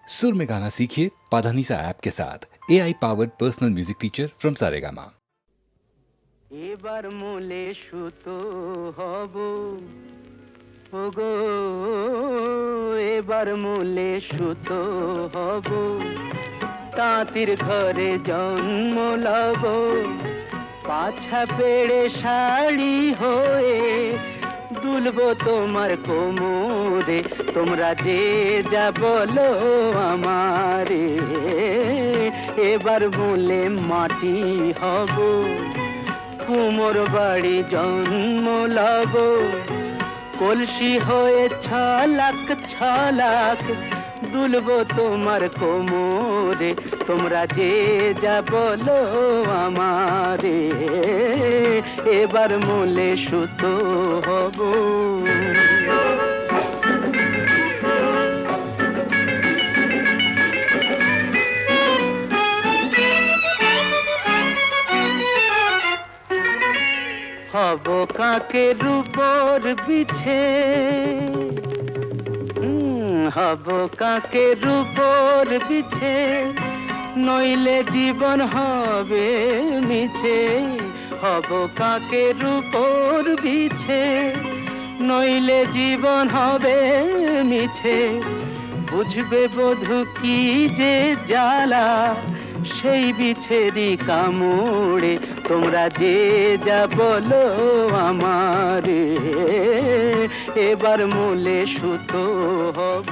सुर में गाना सीखिए पाधानीसा ऐप के साथ AI powered personal music teacher from Saregama. এবার মূলে সুতো হব ওগো, এবার মূলে সুতো হব, তাঁতির ঘরে জন্ম লব, পাছা পেড়ে শাড়ি হয়ে দুলবো তোমার কোমরে, তোমরা যে যা বলো আমারে। এবার মূলে মাটি হব, কুমোর বাড়ি জন্ম লব, কলসি হয়ে ছলাক ছলাক দুলবো তোমার কোমরে, তোমরা যে যা বলো আমারে। এবার মূলে সুতো হব। হব কাকের উপর বিছে, হব কাকের উপর বিছে, নইলে জীবন হবে মিছে। হব কাকের উপর বিছে, নইলে জীবন হবে মিছে। বুঝবে বধূ কি যে জ্বালা, সেই বিছেরি কামড়ে, তোমরা যে যা বলো আমারে। এবার মূলে সুতো হব।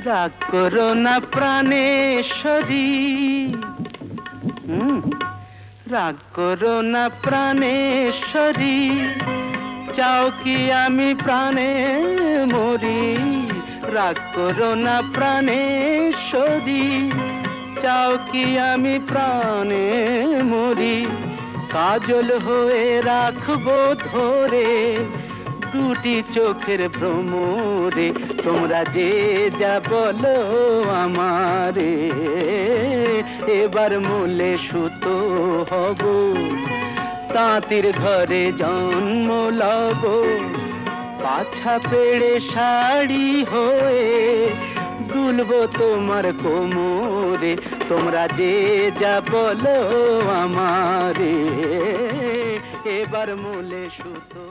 রাগ করো না প্রাণেশ্বরী, রাগ করো না প্রাণেশ্বরী, চাও কি আমি প্রাণে মরি। রাগ করো না প্রাণেশ্বরী, চাও কি আমি প্রাণে মরি। কাজল হয়ে রাখবো ধরে দুটি চোখের ভ্রমরে, তোমরা যে যা বলো আমারে। এবার মূলে সুতো হব, তাঁতির ঘরে জন্ম লব, পাছা পেড়ে শাড়ি হয়ে দুলবো তোমার কোমরে, তোমরা যে যা বলো আমারে। এবার মূলে সুতো।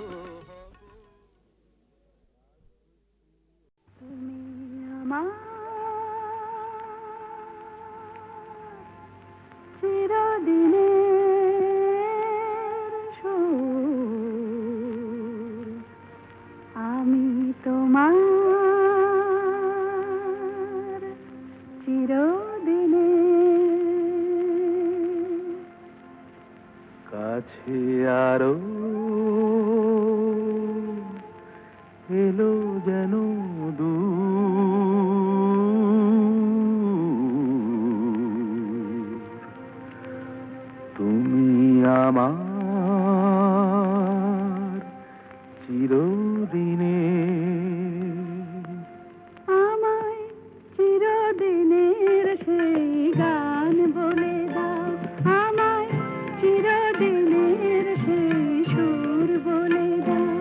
আমি তোমার চিরদিনে কাছে আরো এলো যেন তুমি আমার চিরদিনে। আমায় চিরদিনের সেই গান বলে দাও, আমায় চিরদিনের সেই সুর বলে দাও,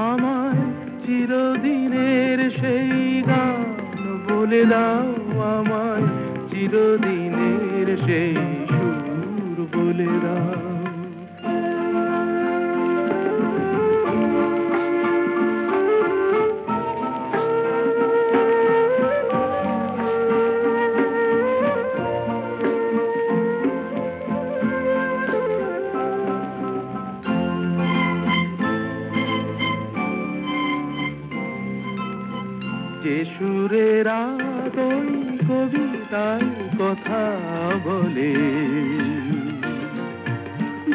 আমায় চিরদিনের সেই গান বলে দাও, আমায় চিরদিনের সেই সুর বলে দাও। যে সুরের আদই কবিতায় কথা বলে,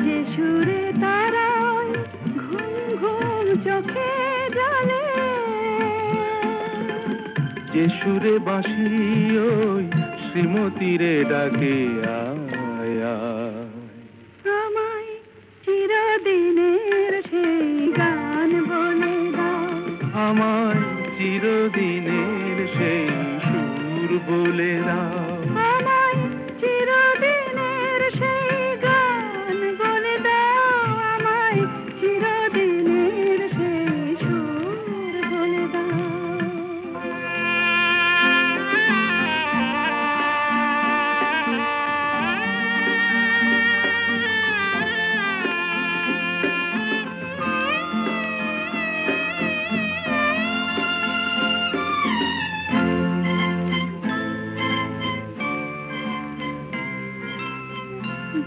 যে সুরে তারায় ঘুম ঘুম চোখে জলে, যে সুরে বাঁশি ওই শ্রীমতীরে ডাকে আয় আয়। আমায় চিরদিনের সেই গান বলে দাও, আমায় চিরদিনের সেই সুর বলে দাও আমায় চিরদিনের সেই গান বলে দাও, আমায় চিরদিনের সেই সুর বলে দাও।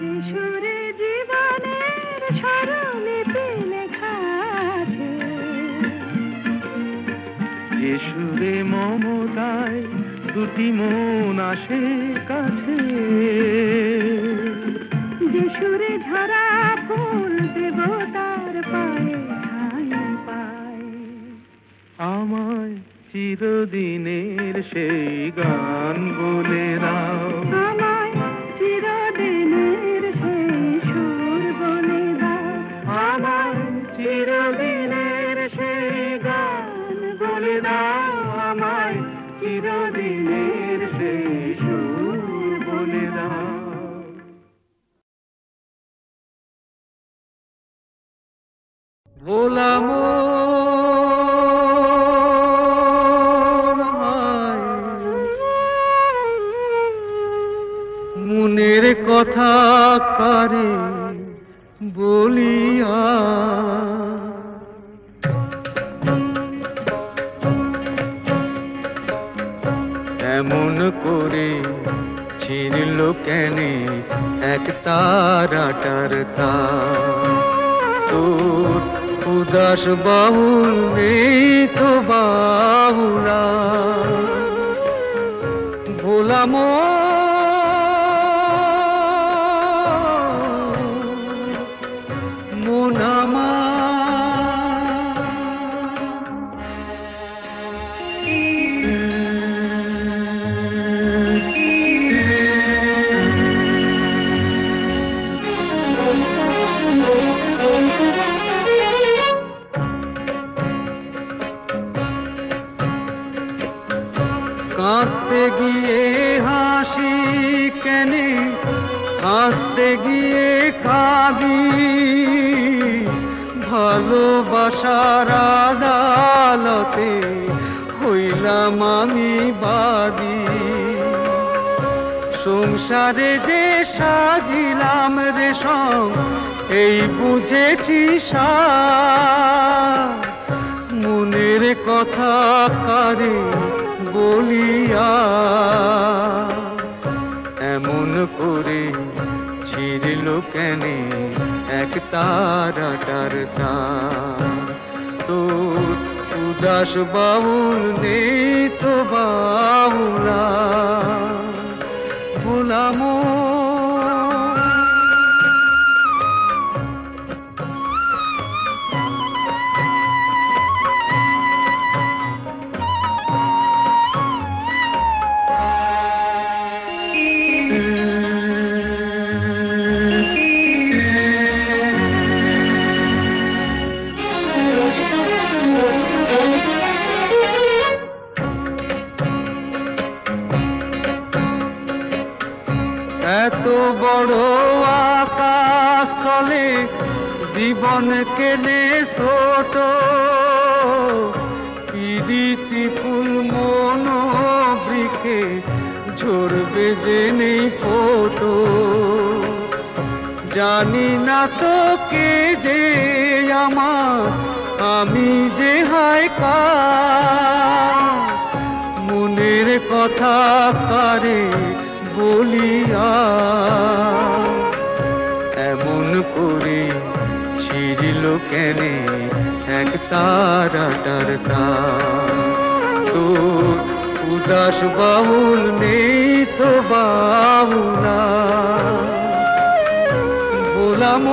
যে সুরে জীবনের স্বরলিপি লেখা আছে, যে সুরে মমতায় দুটি মন আসে কাছে, যে সুরে ঝরা ফুল দেবতার পায়ে ঠাঁই পায়, আমায় চিরদিনের সেই গান বলে দাও আমায় চিরদিনের সেই সুর বলে দাও। আমায় চিরদিনের সেই গান বলে দাও আমায় চিরদিনের সেই সুর বলে দাও। বলাম মনের কথা কারে বলিয়া, এমন করে ছিঁড়ল কেনে এক তারাটার তার। তোর উদাস বাহুল নেই তো বাহুলা, ভোলাম মন কাঁদতে গিয়ে হাসি কেনে, হাসতে গিয়ে কাঁদি, ভালোবাসার আদালতে হইলাম আমি বাদী। সংসারে যে সাজিলাম রেশম এই বুঝেছি সার, মনের কথা কারে বলিয়া, এমন করে ছিঁড়ল কেনে এক তারাটার তার। তোর উদাস বাউল নেই তো বাউলা, ভোলাম এত বড় আকাশ তলে জীবন কেনে ছোট, পিরিতি ফুল মন বৃক্ষে ঝরবে যে নেই ফোটো। জানি না তো কে যে আমার, আমি যে হায় কার, মনের কথা কারে বলিয়া, এমন করে ছিঁড়ল কেনে এক তারাটার তার। তোর উদাস বাউল নেই তো বাউলা, ভোলাম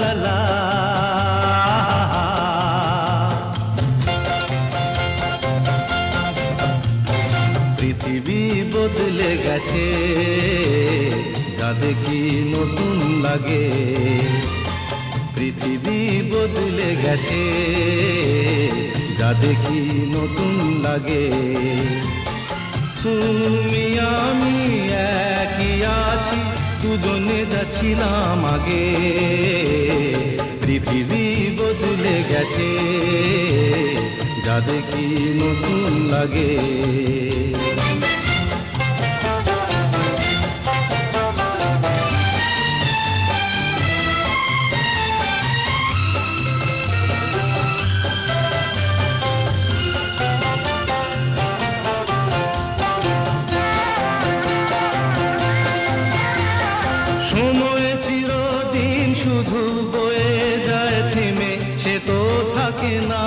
লা লা। পৃথিবী বদলে গেছে, যা দেখি নতুন লাগে। পৃথিবী বদলে গেছে, যা দেখি নতুন লাগে। তুমি আমি একই আছি, দুজনে যাচ্ছিলাম আগে। পৃথিবী বদলে গেছে, যা দেখি নতুন লাগে। সময় চিরদিন শুধু বয়ে যায় থেমে, সে তো থাকে না।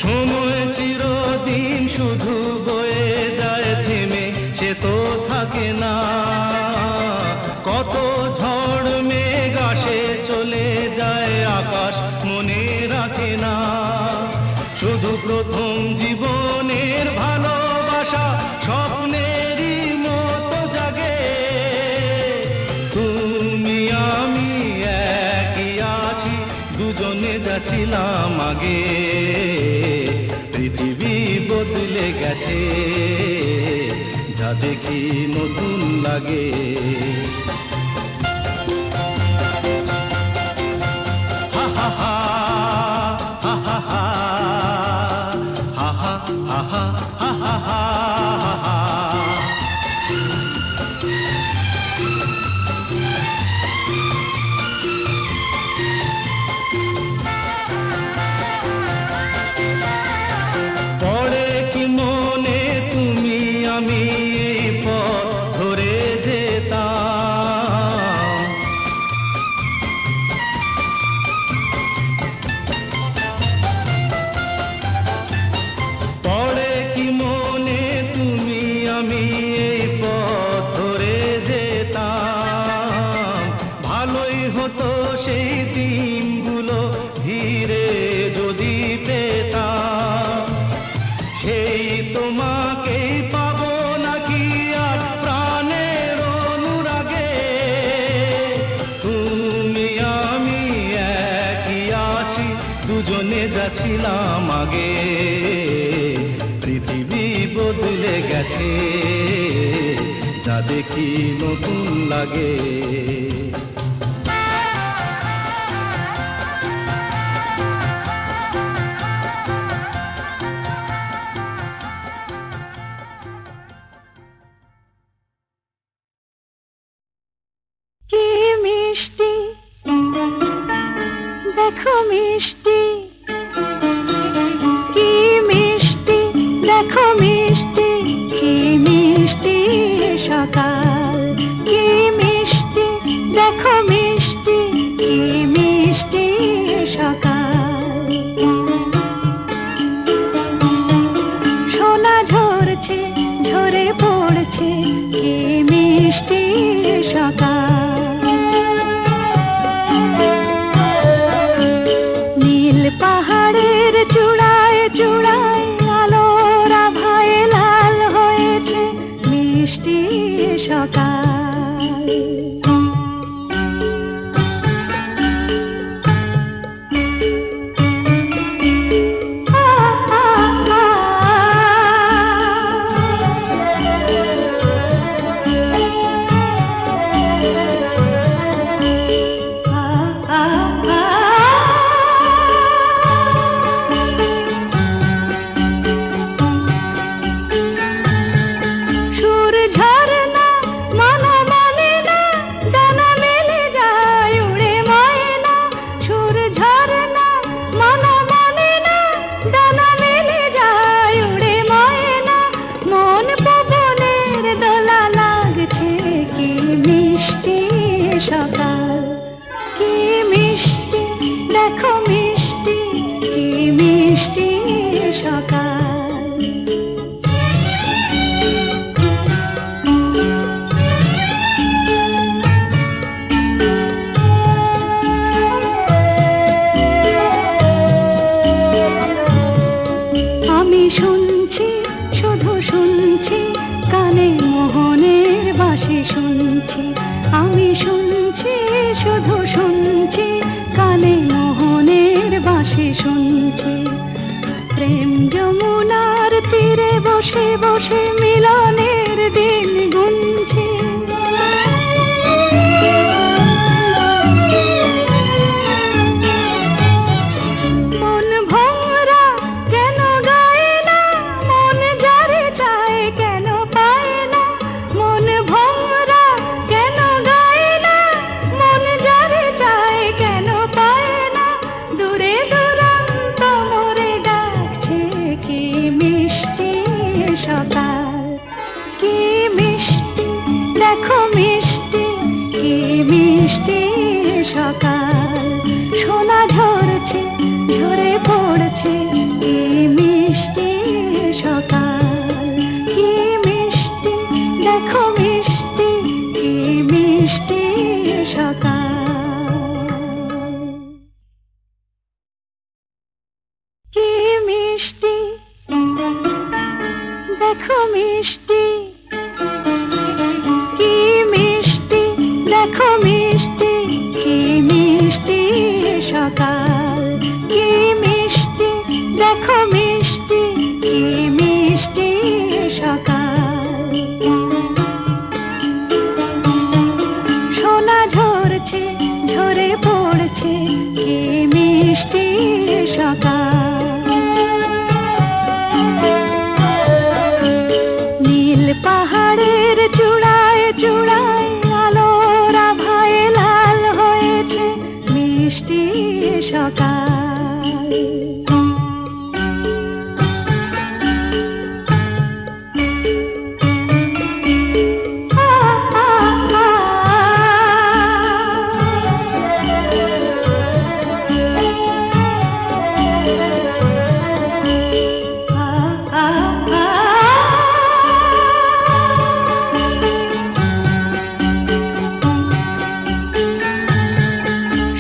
সময় চিরদিন শুধু বয়ে যায় থেমে, সে তো থাকে না। কত ঝড় মেঘ আসে চলে যায়, আকাশ মনে রাখে না। শুধু প্রথম জীবনের ভালোবাসা স্বপ্নেরই মতো জাগে। তুমি আমি একই আছি, দুজনে যাচ্ছিলাম আগে। পৃথিবী বদলে গেছে, যা দেখি নতুন লাগে। হা হা হা হা হা হা হা হা হা হা হা। পড়ে কি মনে তুমি আমি এই পথ ধরে যেতাম। পড়ে কি মনে তুমি আমি এই পথ ধরে যেতাম। ভালোই হতো সেই দিনগুলো ধীরে যদি পেতাম। সেই তোমাকেই পাবো নাকি আর প্রাণের অনুরাগে। তুমি আমি একই আছি, দুজনে যাচ্ছিলাম আগে। পৃথিবী বদলে গেছে, যা দেখি নতুন লাগে। কি মিষ্টি দেখো মিষ্টি, কি মিষ্টি দেখো মিষ্টি, কি মিষ্টি সকাল। কি মিষ্টি দেখো মিষ্টি, কি মিষ্টি সকাল। সোনা ঝরছে ঝরে পড়ছে, কি মিষ্টি সকাল। নীল পাহাড়ের চূড়ায় চূড়ায় আলোর আভায় লাল হয়েছে মিষ্টি সকাল। মিষ্টি সকাল। শুনছি শুধু শুনছি, কানে মোহনের বাঁশি শুনছি। প্রেম যমুনার তীরে বসে বসে মিলনের দিন গুনছি। মন ভোমরা কেন গায় না, মন যারে চায় কেন পায় না। মন ভোমরা কেন গায় না, মন যারে চায় কেন পায় না। দূরে দূরান্ত মোরে ডাকছে, কি মিষ্টি সকাল, কি মিষ্টি দেখো মিষ্টি, কি মিষ্টি সকাল। সোনা ঝরছে ঝরে পড়ছে, কি মিষ্টি সকাল, কি মিষ্টি দেখো মিষ্টি, কি মিষ্টি সকাল। কি মিষ্টি দেখো মিষ্টি, কি মিষ্টি দেখো মিষ্টি, কি মিষ্টি সকাল। কি মিষ্টি দেখো মিষ্টি, কি মিষ্টি সকাল। সোনা ঝরছে ঝরে পড়ছে, কি মিষ্টি সকাল। নীল পাহাড়ের চূড়ায় চূড়ায় আলোর আভায় লাল হয়েছে মিষ্টি সকাল।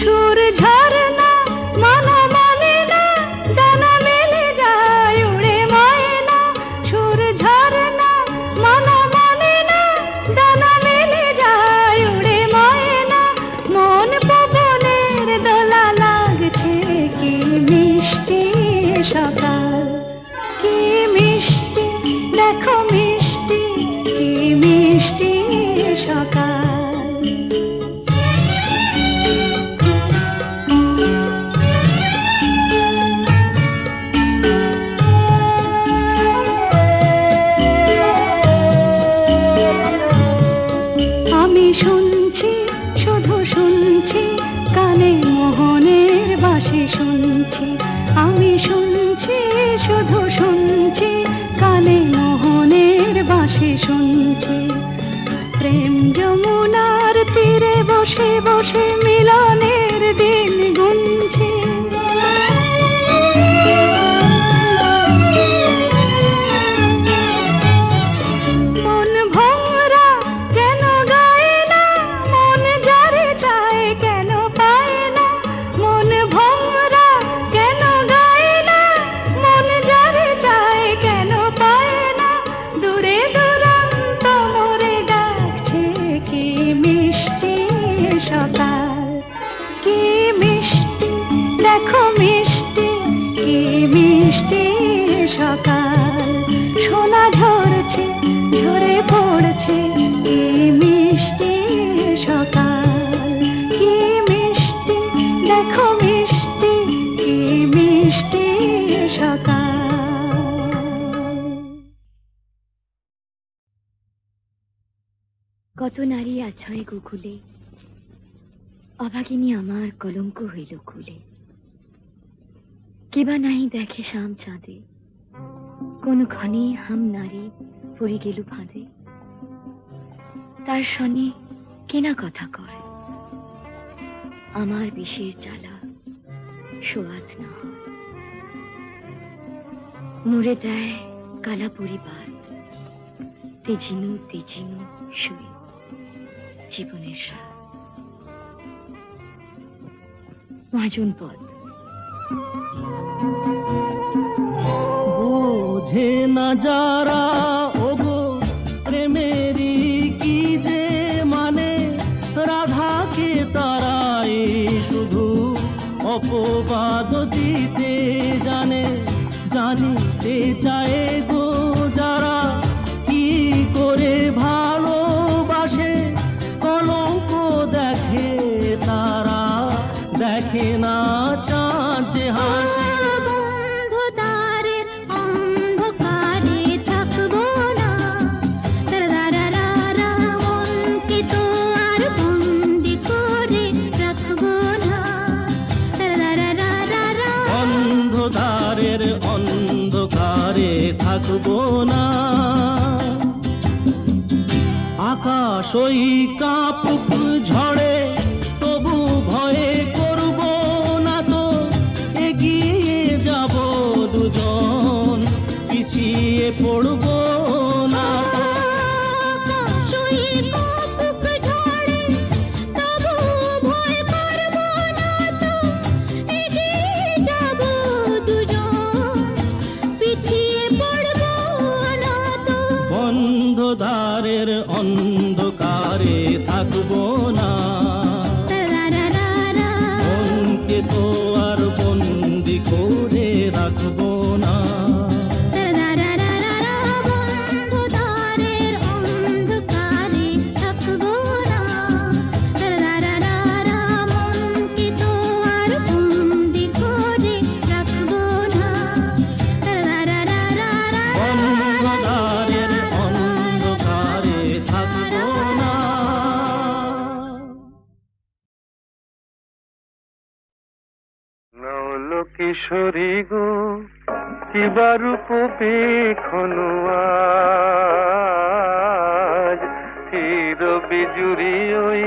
সুর ঝরনা মানা মানে না, ডানা মেলে যায় উড়ে ময়না। সুর ঝরনা মানা মানে না, ডানা মেলে যায় উড়ে ময়না। মন পবনের দোলা লাগছে, কি মিষ্টি সকাল, কি মিষ্টি দেখো মিষ্টি, কি মিষ্টি সকাল। আমি শুনছি শুধু শুনছি, কানে মোহনের বাঁশি শুনছি। আমি শুনছি শুধু শুনছি, কানে মোহনের বাঁশি শুনছি। প্রেম যমুনার তীরে বসে বসে মিলনের দিন গুনছি। মন ভোমরা কেন গায় না, মন যারে চায় কেন পায় না। মন ভোমরা কেন গায় না, মন যারে চায় কেন পায় না। দূরে দূরান্ত মোরে ডাকছে, কি মিষ্টি সকাল, কি মিষ্টি দেখো মিষ্টি, কি মিষ্টি সকাল। সোনা ঝরছে ঝরে পড়ছে, কি মিষ্টি সকাল। কি মিষ্টি দেখো মিষ্টি, কি মিষ্টি সকাল। কত নারী আছয় গোকুলে, অভাগিনী আমার কলঙ্ক হইল খুলে। কিবা নাহি দেখে শাম চাঁদে, কোন ক্ষণে হাম নারী পড়ি গেল ফাঁদে। তার শনে কেনা কথা কয়, আমার বিষের জ্বালা সোয়াদ না হয়। মুড়ে দেয় কালা পরিবার, তেজিনু তেজিনু শুই জীবনের সার। মহাজন পদ। বোঝে না যারা ওগো প্রেমেরই কি যে মানে, রাধা অপবাদ দিতে জানে, জানিতে চায় গো যারা কি করে ভালোবাসে, কলঙ্ক দেখে তারা, দেখে না চাঁদ যে হাসে। বন্ধুদারের অন্ধকারে থাকবো না, তারারারা মনকে তো আর বন্দি করে রাখবো না, তারারারা অন্ধকারের অন্ধকারে থাকবো না। আকাশ ওই কাঁপুক ঝড়ে তবু ভয়ে করব না তো, এগিয়ে যাব দুজন, পিছিয়ে পড়ব না তো। আকাশই কাঁপুক ঝড়ে, তবু ভয় করবো না তো, এগিয়ে যাবো দুজন, পিছিয়ে পড়বো না তো। বন্ধুদ্বারের অন্ধকারে থাকবো না, তারারারা মনকে তো আর বন্দি করে রাখবো না। তারারারা বন্ধুদারের অন্ধকারে থাকবো না, তারারারা মনকে তো আর বন্দি করে রাখবো না, তারারারা বন্ধুদ্বারের অন্ধকারে থাকবো না। নৌল কিশোরী গো কিবা রূপ পেখনু আজ, তীর বিজুরি ওই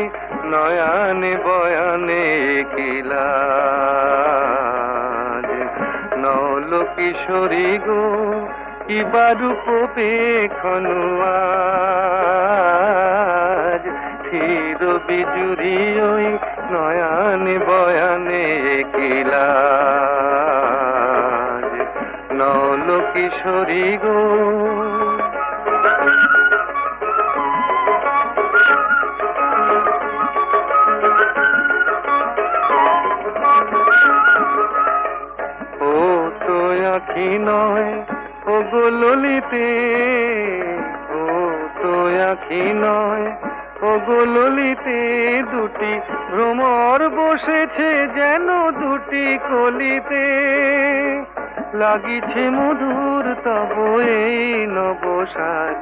নয়ানে বয়ানে কিলাজ। নৌল কিশোরী গো কিবা রূপ পেখনু আজ, তীর বিজুরি ওই নয়ানে বয়ানে কিলাজ। নৌল কিশোরী গো ও তো আখি নয় ও গো ললিতে, ও তো আখি নয় ও গো ললিতে, দুটি ভ্রমর বসেছে যেন দুটি কলিতে, লাগিছে মধুর তব এই নবসাজ,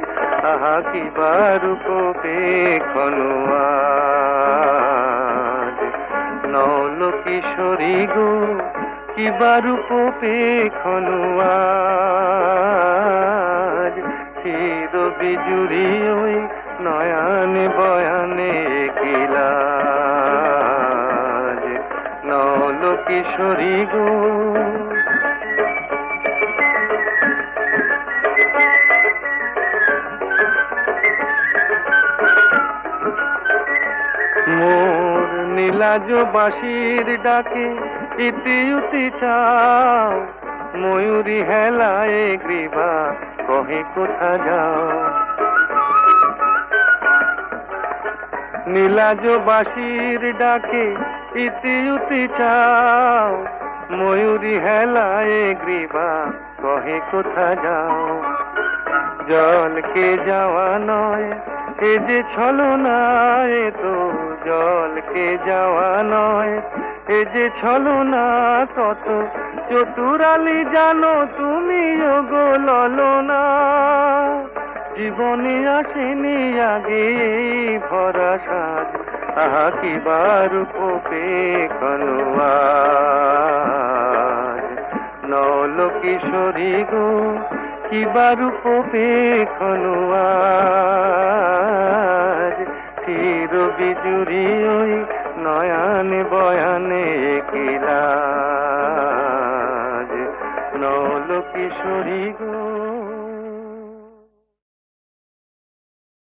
আহা কিবা রূপ পেখনু আজ। নৌল কিশোরী গো কিবা রূপ পেখনু আজ, চির বিজুরি ওই নয়ানে বয়ানে কিলাজ। নৌল কিশোরী গো মোর নীলাজ বাঁশির ডাকে ইতি উতি চাও, ময়ূরী হেলায় গ্রীবা কহে কোথা যাও। নীলাজ বাঁশির ডাকে ইতি উতি চাও, ময়ূরী হেলায় গ্রীবা কহে কোথা যাও। জলকে যাওয়া নয় এ যে ছলনা, এ তো জলকে যাওয়া নয় এ যে ছলনা, কত চতুরালি জানো তুমি গো ললনা। জীবনে আসেনি আগে এই ভরা সাজ, আহা কিবা রূপ পেখনু আজ। নৌল কিশোরী গো কিবা রূপ পেখনু আজ, চির বিজুরি ওই নয়ানে বয়ানে কিলাজ। নৌল কিশোরী গো